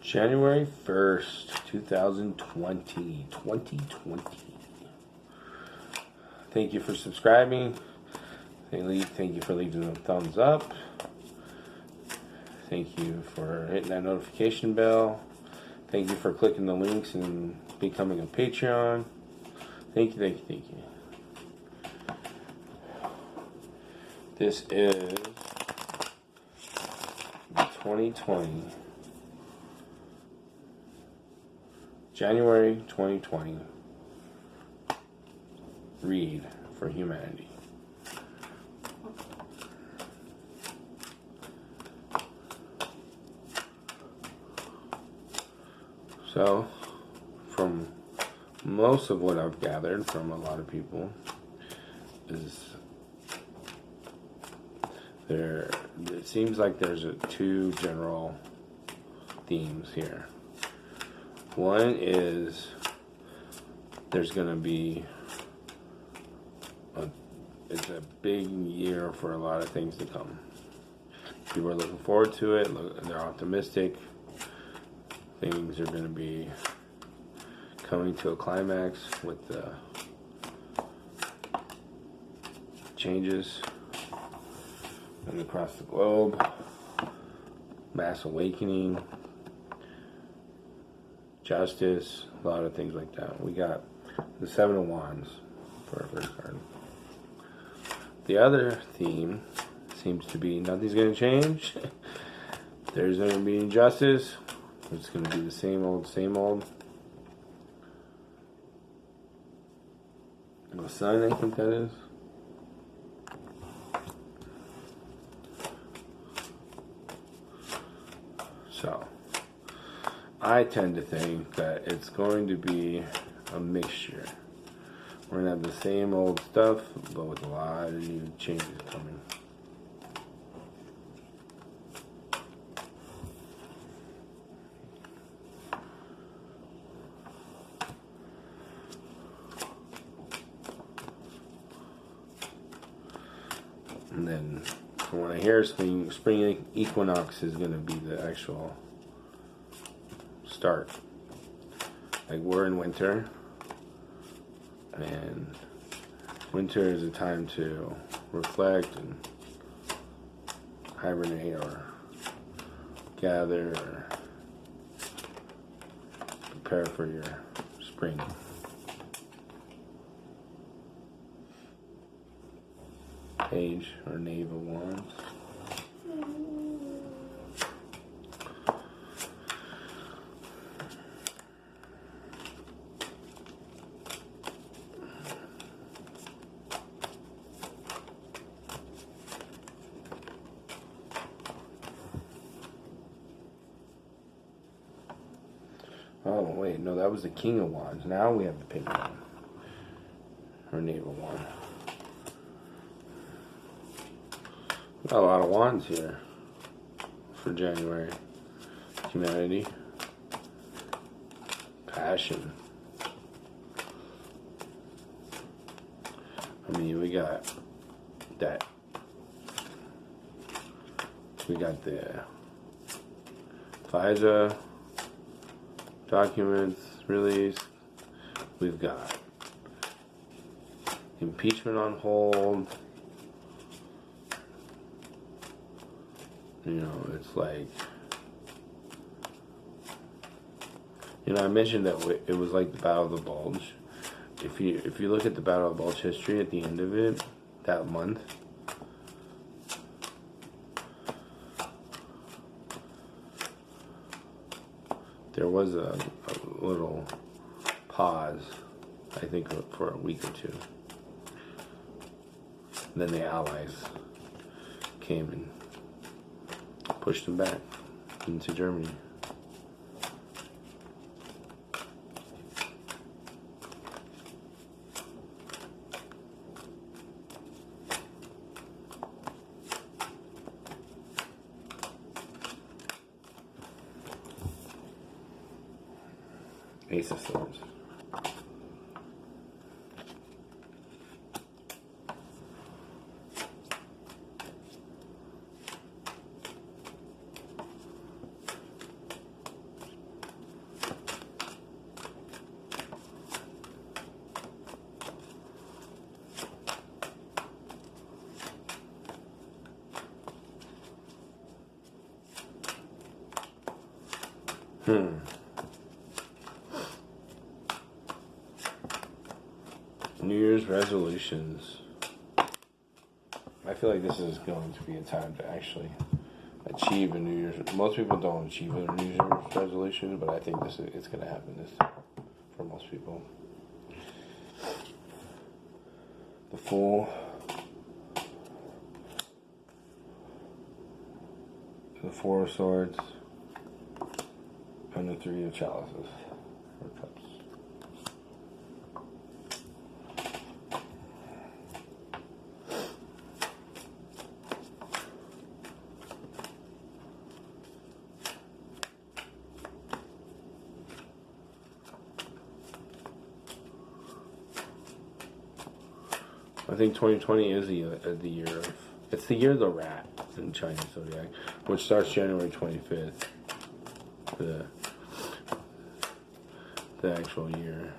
January 1st, 2020. Thank you for subscribing. Thank you for leaving a thumbs up. Thank you for hitting that notification bell. Thank you for clicking the links and becoming a Patreon. Thank you. This is 2020. January 2020. Read for Humanity. So, from most of what I've gathered from a lot of people, is it seems like there's two general themes here. One is there's going to be it's a big year for a lot of things to come. People are looking forward to it. They're optimistic. Things are going to be coming to a climax with the changes and across the globe, mass awakening, justice, a lot of things like that. We got the Seven of Wands for our first card. The other theme seems to be nothing's going to change. There's going to be injustice. It's going to be the same old. The sun, I think that is. So, I tend to think that it's going to be a mixture. We're going to have the same old stuff, but with a lot of new changes coming. And then, from what I hear, spring equinox is going to be the actual start. Like, we're in winter, and winter is a time to reflect and hibernate or gather or prepare for your spring. Page or Knave of Wands. Oh wait, no, that was the King of Wands. Now we have the Page of Wands or Knave of Wands. Got a lot of wands here for January. Humanity. Passion. I mean, we got that. We got the FISA documents released. We've got impeachment on hold. You know, it's like, you know, I mentioned that it was like the Battle of the Bulge. If you look at the Battle of the Bulge history at the end of it, that month, there was a little pause, I think, for a week or two. Then the Allies came and pushed them back into Germany. Ace of Swords. New Year's resolutions. I feel like this is going to be a time to actually achieve a New Year's. Most people don't achieve a New Year's resolution, but I think it's going to happen this for most people. The Fool, the Four of Swords, and the Three of Chalices or Cups. I think 2020 is the year of, it's the year of the rat in Chinese zodiac, which starts January 25th. The actual year.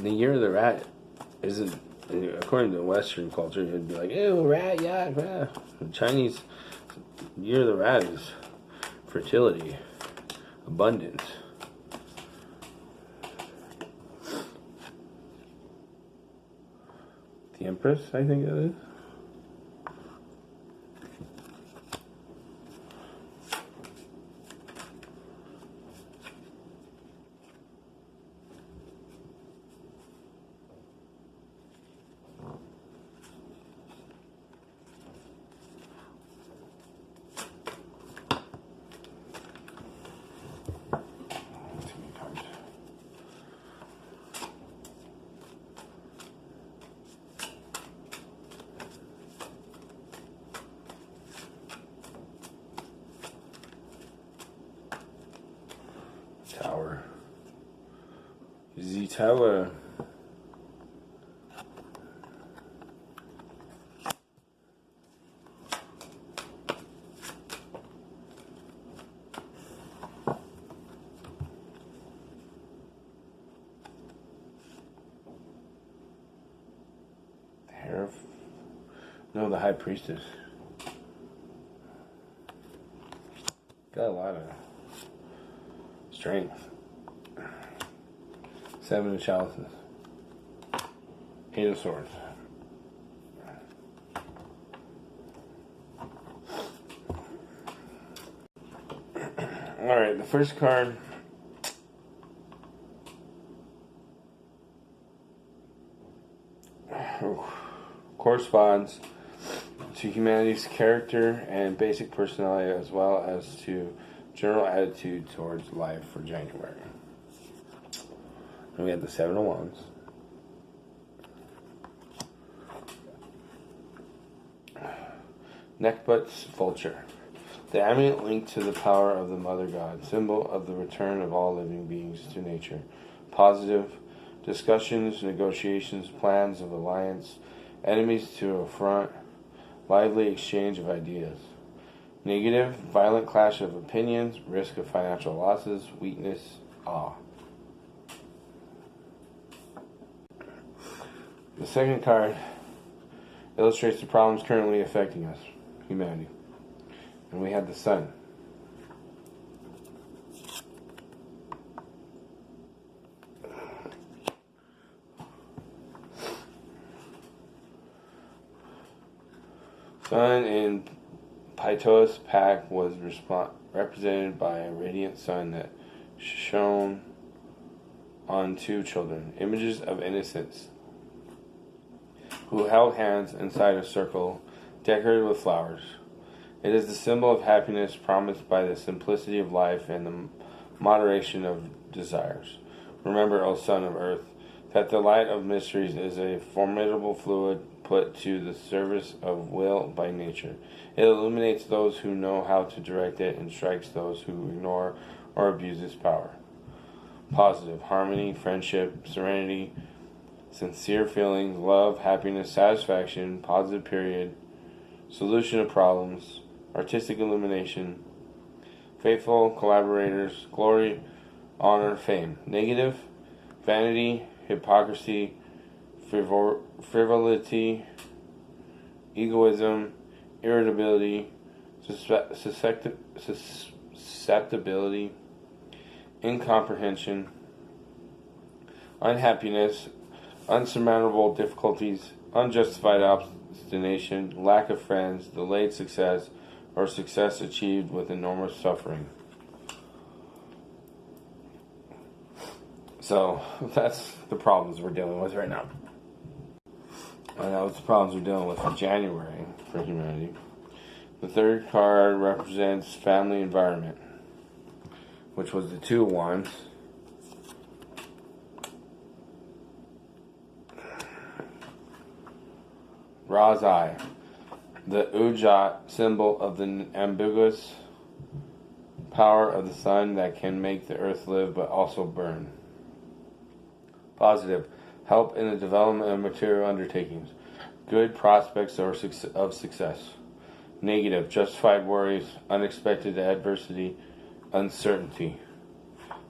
The year of the rat isn't, according to Western culture, it'd be like, ew, rat, yeah, rat. The Chinese year of the rat is fertility, abundance. The Empress, I think it is. Tower. The Tower. No, the High Priestess. Got a lot of strength. Seven of Chalices. Eight of Swords. Alright, the first card corresponds to humanity's character and basic personality, as well as to general attitude towards life for January. And we have the Seven of Wands. Neckbutts Vulture. The amulet linked to the power of the Mother God, symbol of the return of all living beings to nature. Positive. Discussions, negotiations, plans of alliance, enemies to affront, lively exchange of ideas. Negative. Violent clash of opinions, risk of financial losses, weakness, awe. The second card illustrates the problems currently affecting us, humanity. And we have the Sun. Sun in Pitois pack was represented by a radiant sun that shone on two children, images of innocence, who held hands inside a circle decorated with flowers. It is the symbol of happiness promised by the simplicity of life and the moderation of desires. Remember, O Son of Earth, that the light of mysteries is a formidable fluid put to the service of will by nature. It illuminates those who know how to direct it and strikes those who ignore or abuse its power. Positive. Harmony, friendship, serenity, sincere feelings, love, happiness, satisfaction, positive period, solution of problems, artistic illumination, faithful collaborators, glory, honor, fame. Negative. Vanity, hypocrisy, frivolity, egoism, irritability, susceptibility, incomprehension, unhappiness, unsurmountable difficulties, unjustified obstination, lack of friends, delayed success, or success achieved with enormous suffering. So, that's the problems we're dealing with right now. And that's the problems we're dealing with for January for humanity. The third card represents family environment, which was the Two of Wands. Ra's Eye, the Ujjat symbol of the ambiguous power of the sun that can make the earth live but also burn. Positive, help in the development of material undertakings, good prospects of success. Negative, justified worries, unexpected adversity, uncertainty.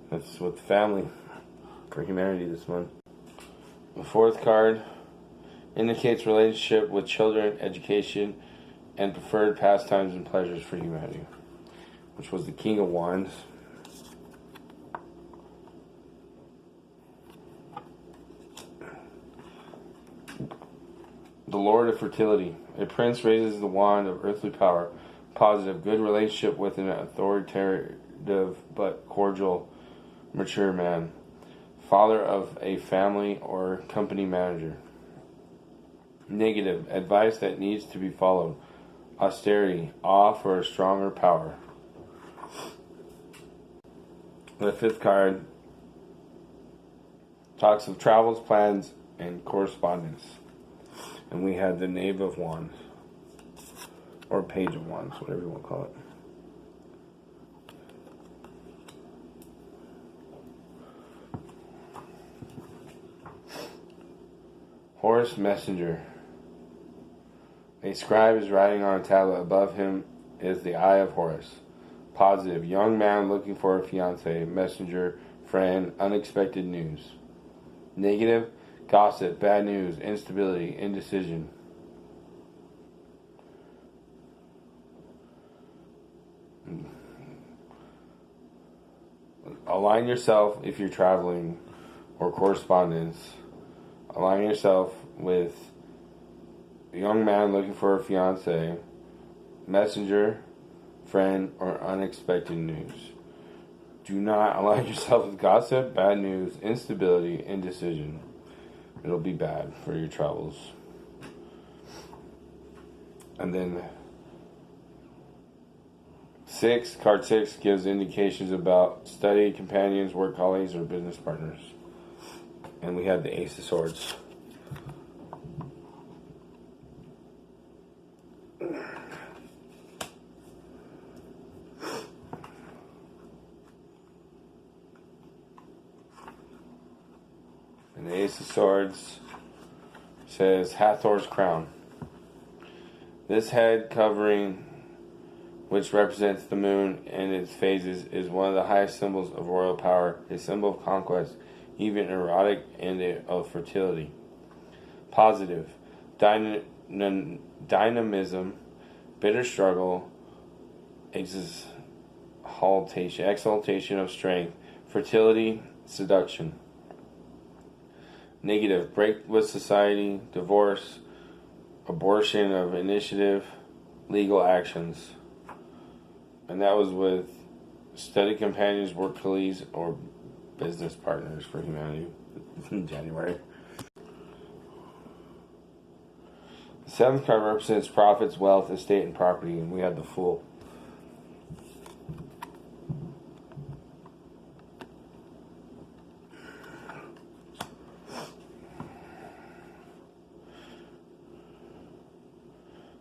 That's with family for humanity this month. The fourth card indicates relationship with children, education, and preferred pastimes and pleasures for humanity, which was the King of Wands. The Lord of Fertility. A prince raises the wand of earthly power. Positive, good relationship with an authoritative but cordial, mature man. Father of a family or company manager. Negative, advice that needs to be followed. Austerity, awe for a stronger power. The fifth card talks of travels, plans, and correspondence. And we had the Knave of Wands. Or Page of Wands, whatever you want to call it. Horus Messenger. A scribe is writing on a tablet. Above him is the Eye of Horus. Positive, young man looking for a fiancé, messenger, friend, unexpected news. Negative, gossip, bad news, instability, indecision. Align yourself if you're traveling or correspondence. Align yourself with a young man looking for a fiancé, messenger, friend, or unexpected news. Do not align yourself with gossip, bad news, instability, indecision. It'll be bad for your travels. And then card 6 gives indications about study, companions, work colleagues, or business partners. And we had the Ace of Swords. And the Ace of Swords says Hathor's crown. This head covering, which represents the moon and its phases, is one of the highest symbols of royal power, a symbol of conquest, even erotic, and of fertility. Positive, dynamism, bitter struggle, exaltation of strength, fertility, seduction. Negative, break with society, divorce, abortion of initiative, legal actions. And that was with study companions, work colleagues, or business partners for humanity in January. The seventh card represents profits, wealth, estate, and property, and we had the Fool.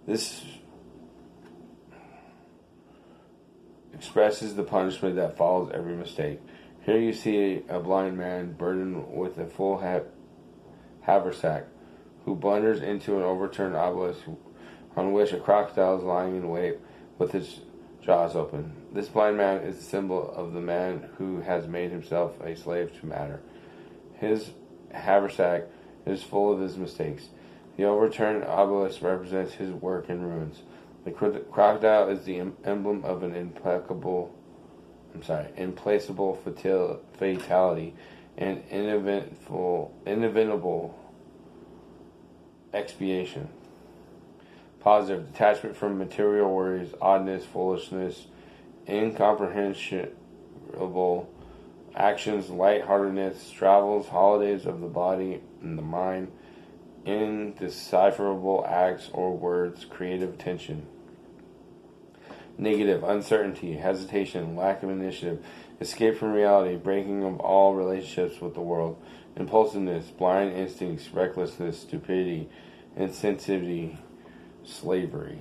This expresses the punishment that follows every mistake. Here you see a blind man burdened with a full haversack who blunders into an overturned obelisk on which a crocodile is lying in wait with its jaws open. This blind man is the symbol of the man who has made himself a slave to matter. His haversack is full of his mistakes. The overturned obelisk represents his work in ruins. The crocodile is the emblem of an implacable fatality and inevitable expiation. Positive, detachment from material worries, oddness, foolishness, incomprehensible actions, lightheartedness, travels, holidays of the body and the mind, indecipherable acts or words, creative tension. Negative, uncertainty, hesitation, lack of initiative, escape from reality, breaking of all relationships with the world, impulsiveness, blind instincts, recklessness, stupidity, insensitivity, slavery.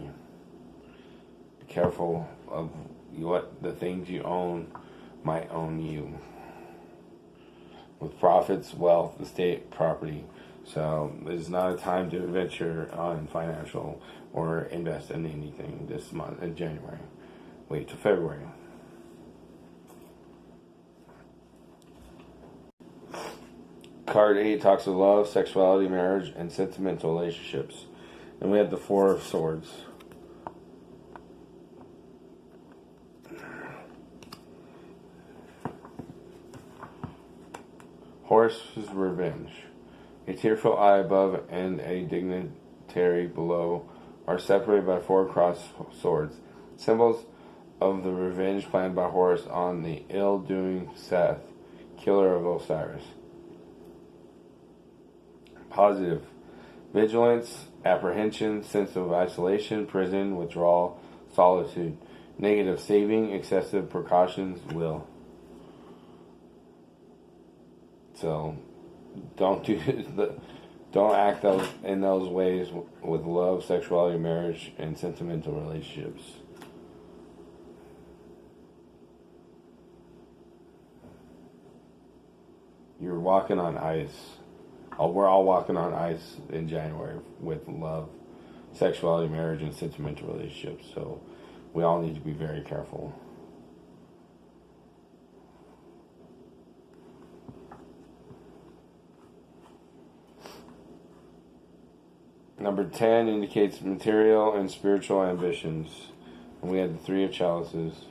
Be careful of what the things you own might own you. With profits, wealth, estate, property. So it's not a time to venture on financial or invest in anything this month in January. Wait till February. Card 8 talks of love, sexuality, marriage, and sentimental relationships. And we have the Four of Swords. Horse's revenge. A tearful eye above and a dignitary below are separated by 4 crossed swords, symbols of the revenge planned by Horus on the ill-doing Seth, killer of Osiris. Positive. Vigilance, apprehension, sense of isolation, prison, withdrawal, solitude. Negative. Saving, excessive precautions, will. So, don't act in those ways with love, sexuality, marriage, and sentimental relationships. You're walking on ice. We're all walking on ice in January with love, sexuality, marriage, and sentimental relationships. So we all need to be very careful. Number 10 indicates material and spiritual ambitions. And we had the 3 of Chalices.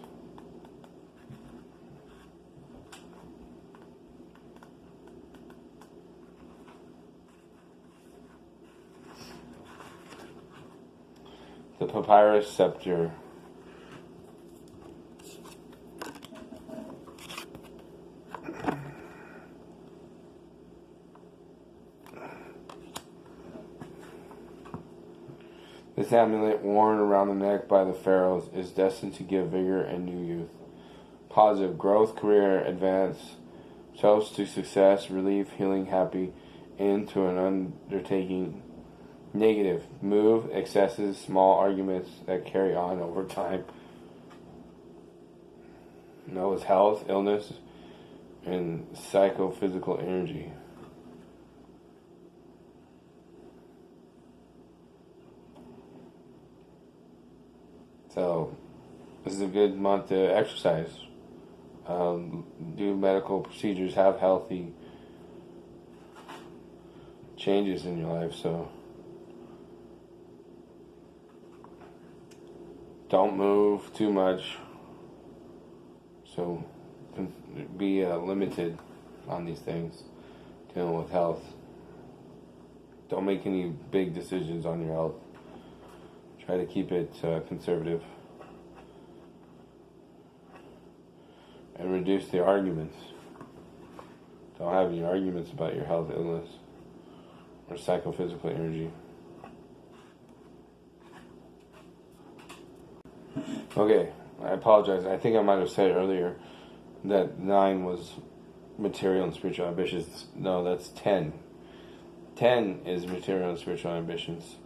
The papyrus scepter. This amulet, worn around the neck by the pharaohs, is destined to give vigor and new youth. Positive, growth, career, advance, toast to success, relief, healing, happy, end to an undertaking. Negative, move, excesses, small arguments that carry on over time. Noah's health, illness, and psychophysical energy. So, this is a good month to exercise, do medical procedures, have healthy changes in your life. So, don't move too much. So, be limited on these things, dealing with health. Don't make any big decisions on your health. Try to keep it conservative. And reduce the arguments. Don't have any arguments about your health, illness, or psychophysical energy. Okay, I apologize. I think I might have said earlier that 9 was material and spiritual ambitions. No, that's 10. 10 is material and spiritual ambitions.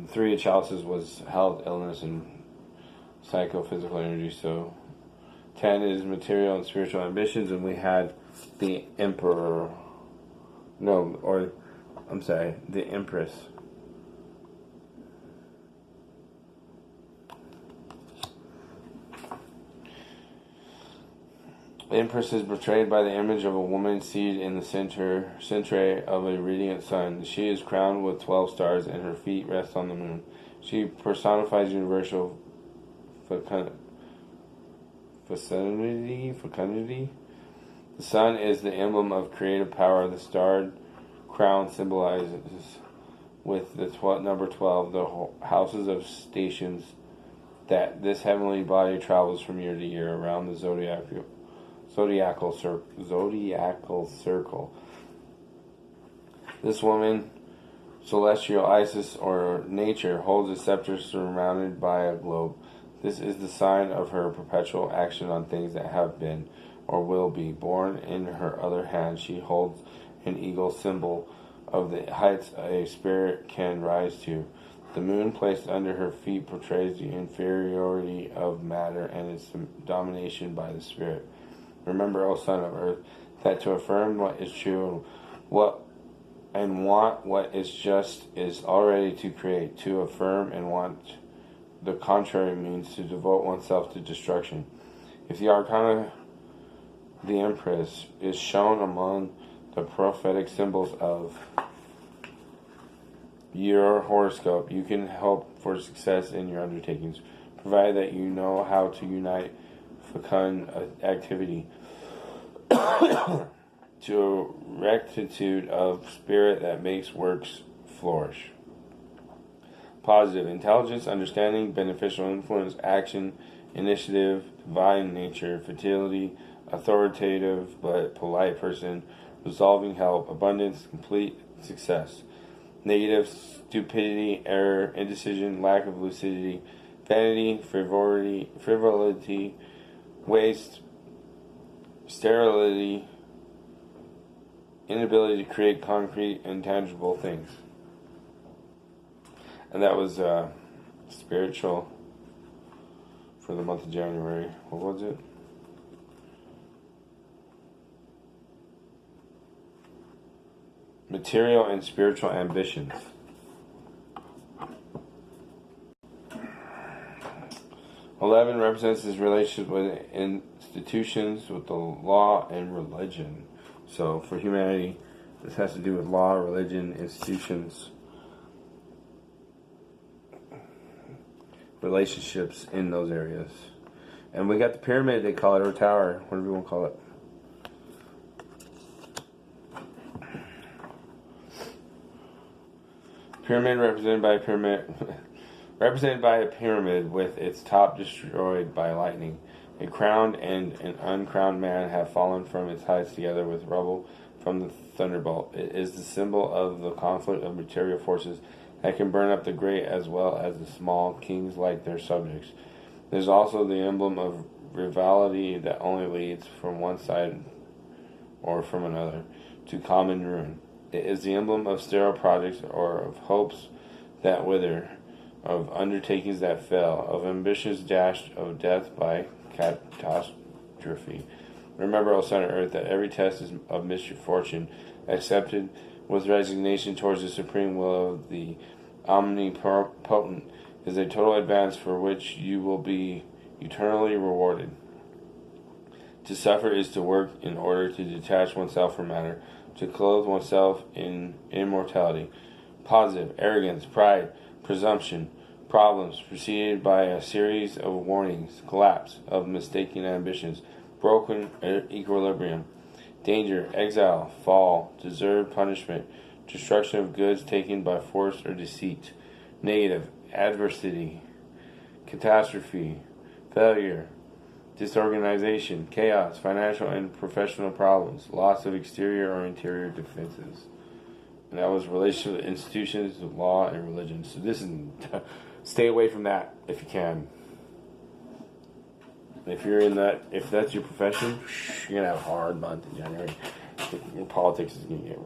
3 of Chalices was health, illness, and psychophysical energy. So 10 is material and spiritual ambitions, and we had the Emperor. The Empress. The Empress is portrayed by the image of a woman seated in the centre of a radiant sun. She is crowned with 12 stars, and her feet rest on the moon. She personifies universal fecundity. The sun is the emblem of creative power. The starred crown symbolizes, with the number 12, the houses of stations that this heavenly body travels from year to year around the zodiacal circle. This woman, celestial Isis or nature, holds a scepter surrounded by a globe. This is the sign of her perpetual action on things that have been or will be. Born in her other hand, she holds an eagle, symbol of the heights a spirit can rise to. The moon placed under her feet portrays the inferiority of matter and its domination by the spirit. Remember, O son of earth, that to affirm what is true and want what is just is already to create. To affirm and want the contrary means to devote oneself to destruction. If the Arcana, the Empress, is shown among the prophetic symbols of your horoscope, you can hope for success in your undertakings, provided that you know how to unite fecund activity to a rectitude of spirit that makes works flourish. Positive: intelligence, understanding, beneficial influence, action, initiative, divine nature, fertility, authoritative but polite person, resolving help, abundance, complete success. Negative: stupidity, error, indecision, lack of lucidity, vanity, frivolity, waste, sterility, inability to create concrete and tangible things. And that was spiritual for the month of January. What was it? Material and spiritual ambitions. Eleven represents his relationship with institutions, with the law, and religion. So for humanity, this has to do with law, religion, institutions, relationships in those areas. And we got the pyramid, they call it, or tower, whatever you want to call it. Pyramid represented by a pyramid with its top destroyed by lightning. A crowned and an uncrowned man have fallen from its heights together with rubble from the thunderbolt. It is the symbol of the conflict of material forces that can burn up the great as well as the small, kings like their subjects. It is also the emblem of rivalry that only leads from one side or from another to common ruin. It is the emblem of sterile projects or of hopes that wither, of undertakings that fail, of ambitions dashed, of death by catastrophe. Remember, O son of earth, that every test is of misfortune, accepted with resignation towards the supreme will of the omnipotent, is a total advance for which you will be eternally rewarded. To suffer is to work in order to detach oneself from matter, to clothe oneself in immortality. Positive: arrogance, pride, presumption, problems preceded by a series of warnings, collapse of mistaken ambitions, broken equilibrium, danger, exile, fall, deserved punishment, destruction of goods taken by force or deceit. Negative: adversity, catastrophe, failure, disorganization, chaos, financial and professional problems, loss of exterior or interior defenses. And that was relational to institutions, law, and religion. So this is, stay away from that if you can. If you're in that, if that's your profession, you're gonna have a hard month in January. Your politics is gonna get,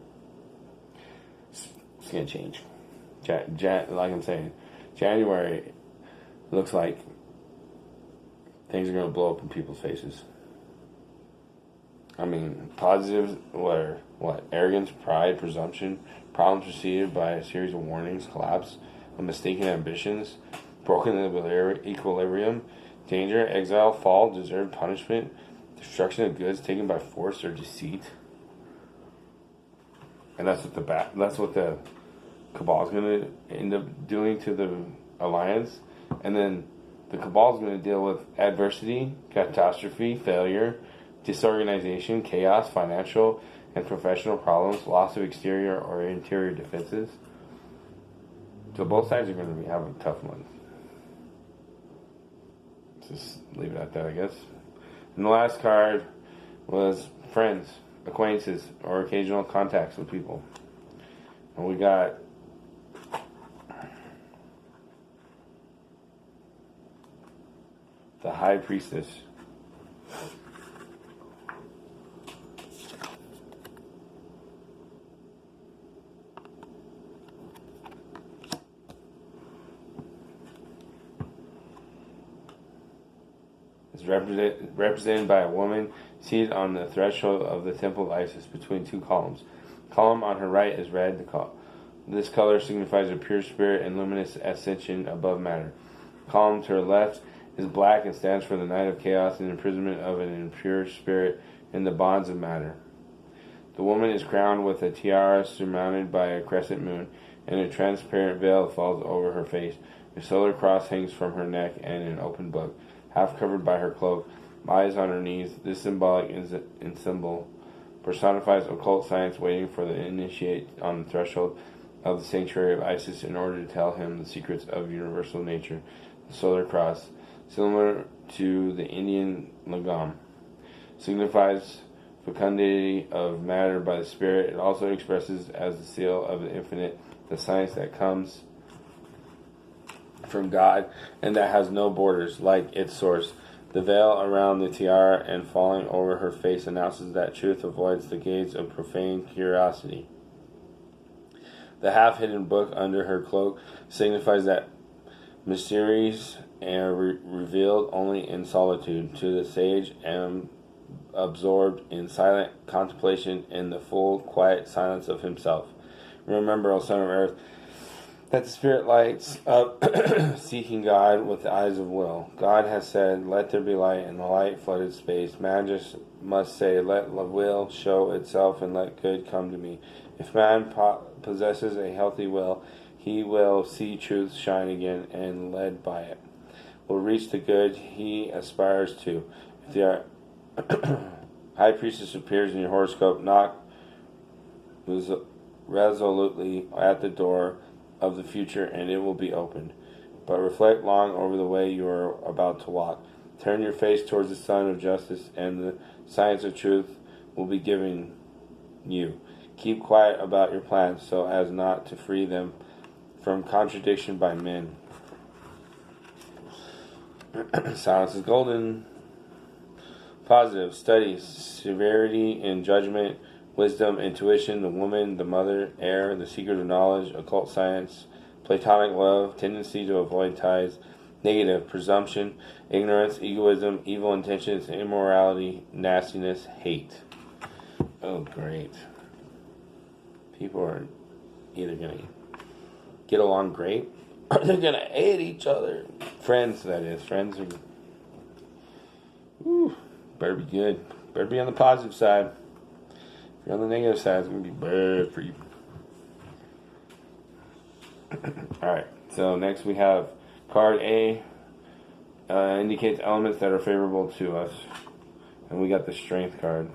it's gonna change. Like I'm saying, January looks like things are going to blow up in people's faces. I mean, positives were what? Arrogance, pride, presumption, problems preceded by a series of warnings, collapse of mistaken ambitions, broken equilibrium, danger, exile, fall, deserved punishment, destruction of goods taken by force or deceit. And that's what the Cabal is going to end up doing to the Alliance. And then the Cabal is going to deal with adversity, catastrophe, failure, disorganization, chaos, financial and professional problems, loss of exterior or interior defenses. So both sides are going to be having tough ones. Just leave it at that, I guess. And the last card was friends, acquaintances, or occasional contacts with people. And we got the High Priestess. Is represented by a woman seated on the threshold of the Temple of Isis between two columns. The column on her right is red. This color signifies a pure spirit and luminous ascension above matter. The column to her left is black and stands for the night of chaos and imprisonment of an impure spirit in the bonds of matter. The woman is crowned with a tiara surmounted by a crescent moon, and a transparent veil falls over her face. A solar cross hangs from her neck and an open book, half covered by her cloak, lies on her knees. This symbolic symbol personifies occult science waiting for the initiate on the threshold of the sanctuary of Isis in order to tell him the secrets of universal nature. The solar cross, similar to the Indian lagam, signifies fecundity of matter by the spirit. It also expresses as the seal of the infinite the science that comes from God and that has no borders, like its source. The veil around the tiara and falling over her face announces that truth avoids the gaze of profane curiosity. The half-hidden book under her cloak signifies that mysteries are revealed only in solitude to the sage and absorbed in silent contemplation in the full, quiet silence of himself. Remember, O Son of Earth, that the Spirit lights up seeking God with the eyes of will. God has said, let there be light, and the light flooded space. Man just must say, let will show itself and let good come to me. If man possesses a healthy will, he will see truth shine again and led by it. Will reach the good he aspires to. If the High Priestess appears in your horoscope, knock resolutely at the door of the future and it will be opened. But reflect long over the way you are about to walk. Turn your face towards the sun of justice and the science of truth will be given you. Keep quiet about your plans so as not to free them from contradiction by men. Silence is golden. Positive studies, severity in judgment, wisdom, intuition, the woman, the mother, air, the secret of knowledge, occult science, platonic love, tendency to avoid ties. Negative, presumption, ignorance, egoism, evil intentions, immorality, nastiness, hate. Oh, great. People are either going to get along great or they're going to hate each other. Friends, that is. Friends are... Whew, better be good. Better be on the positive side. If you're on the negative side, it's going to be bad for you. Alright, so next we have card A. Indicates elements that are favorable to us. And we got the strength card.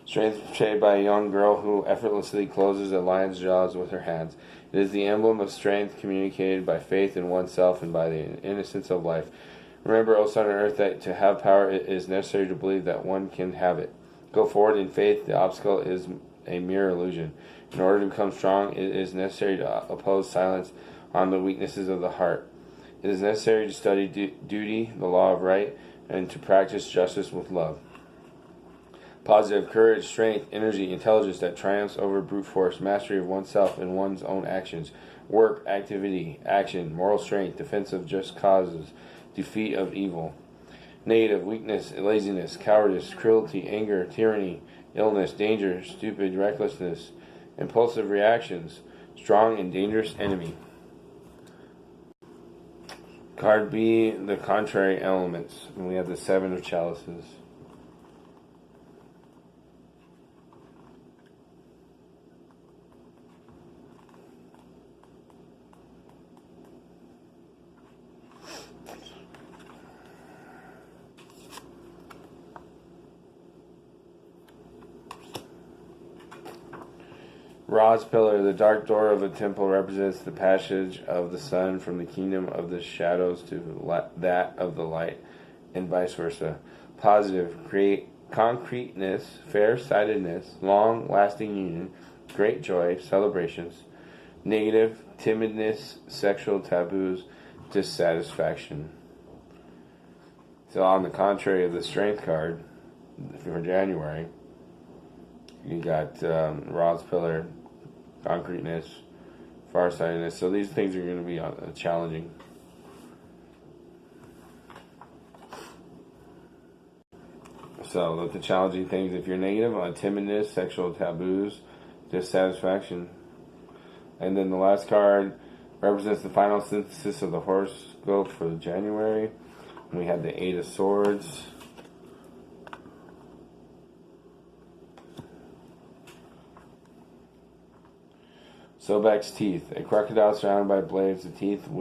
Strength is portrayed by a young girl who effortlessly closes a lion's jaws with her hands. It is the emblem of strength communicated by faith in oneself and by the innocence of life. Remember, O Son of Earth, that to have power it is necessary to believe that one can have it. Go forward in faith. The obstacle is a mere illusion. In order to become strong, it is necessary to oppose silence on the weaknesses of the heart. It is necessary to study duty, the law of right, and to practice justice with love. Positive courage, strength, energy, intelligence that triumphs over brute force, mastery of oneself and one's own actions, work, activity, action, moral strength, defense of just causes, defeat of evil. Negative, weakness, laziness, cowardice, cruelty, anger, tyranny, illness, danger, stupid, recklessness, impulsive reactions, strong and dangerous enemy. Card B, the contrary elements. And we have the 7 of chalices. Ra's pillar, the dark door of a temple, represents the passage of the sun from the kingdom of the shadows to that of the light, and vice versa. Positive, concreteness, fair-sightedness, long-lasting union, great joy, celebrations. Negative, timidness, sexual taboos, dissatisfaction. So on the contrary of the strength card for January, you got Ra's pillar, concreteness, farsightedness. So these things are going to be challenging. So the challenging things, if you're negative on timidness, sexual taboos, dissatisfaction. And then the last card represents the final synthesis of the horoscope for January. And we have the 8 of Swords. Sobek's teeth. A crocodile surrounded by blades of teeth